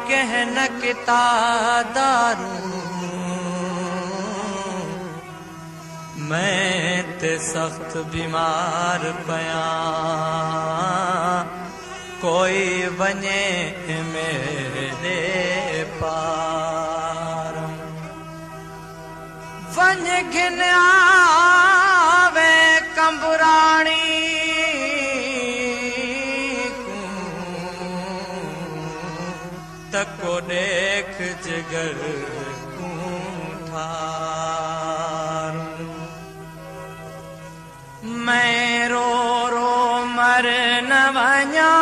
कहन किता दारू मैं ते सख्त बीमार पया कोई वने मेरे पार वन घिन आवे कंबराणी तको देख जिगर ठार मैं रो रो मर न वञा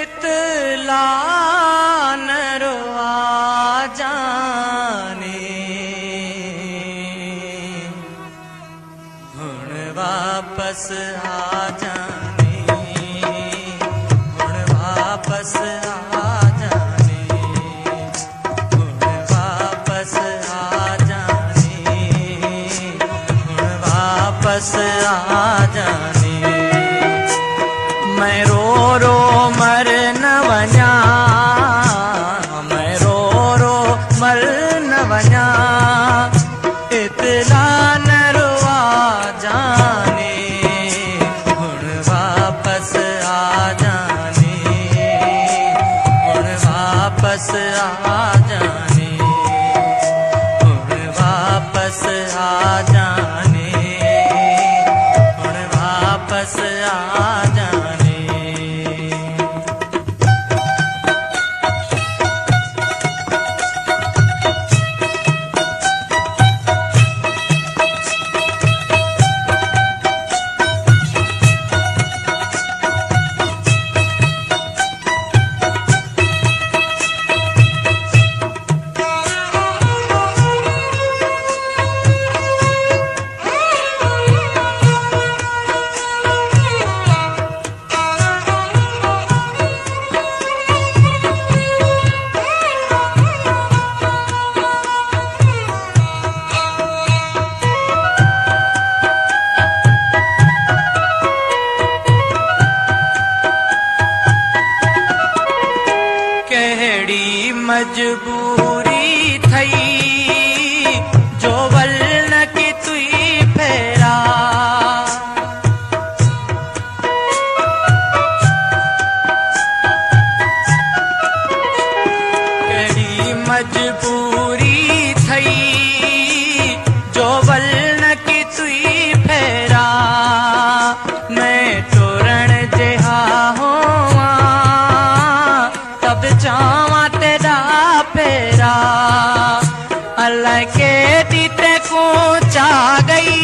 इतला न रुआ जाने हुण वापस आ जाने हुण वापस आ जाने हुण वापस आ जाने हुण वापस आ जाने मैं रो रो मर न वञा मैं रो रो मर न वञा इतला न रुआ जाने हुण वापस आ जाने हुण वापस आ जाने हुण वापस आ जाने हुण वापस आ जाने मजबूरी थई जो वलन की तुई फेरा कड़ी मजबूरी थई जो वलन की तुई फेरा मैं टुरण जिहा होवा तब चावा फेरा अल्लाह के दीते को चा गई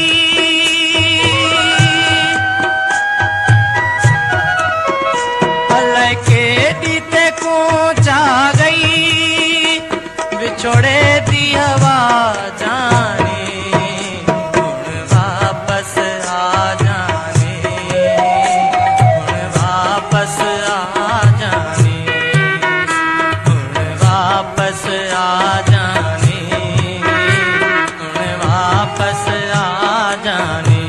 अल्लाह के दीते को चा गई बिछोड़े दी हवा जाने हुण वापस आ जाने हुण वापस आ जाने वापस आ जाने हुण वापस आ जाने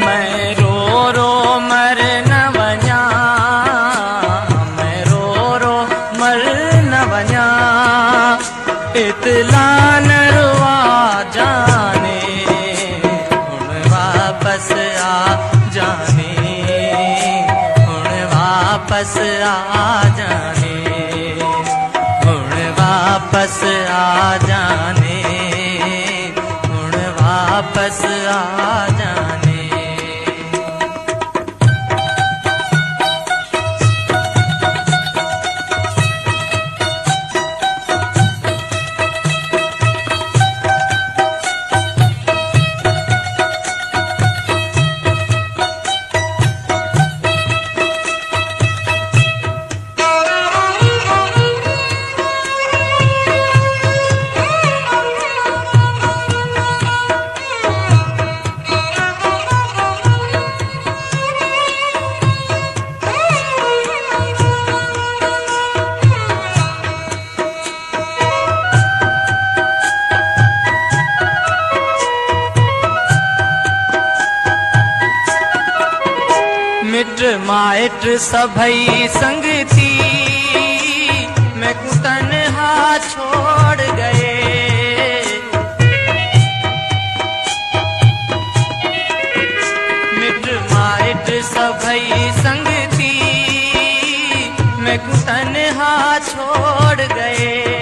मैं रो रो मर न वञा मैं रो रो मर न वञा इतला न रुआ जाने हुण वापस आ जाने हुण वापस आ जाने वापस आ जाने हुण वापस आ जाने माइट सभई संगती मैं को तन्हा छोड़ गए। मिट माइट सभई संगती मैं को तन्हा छोड़ गए।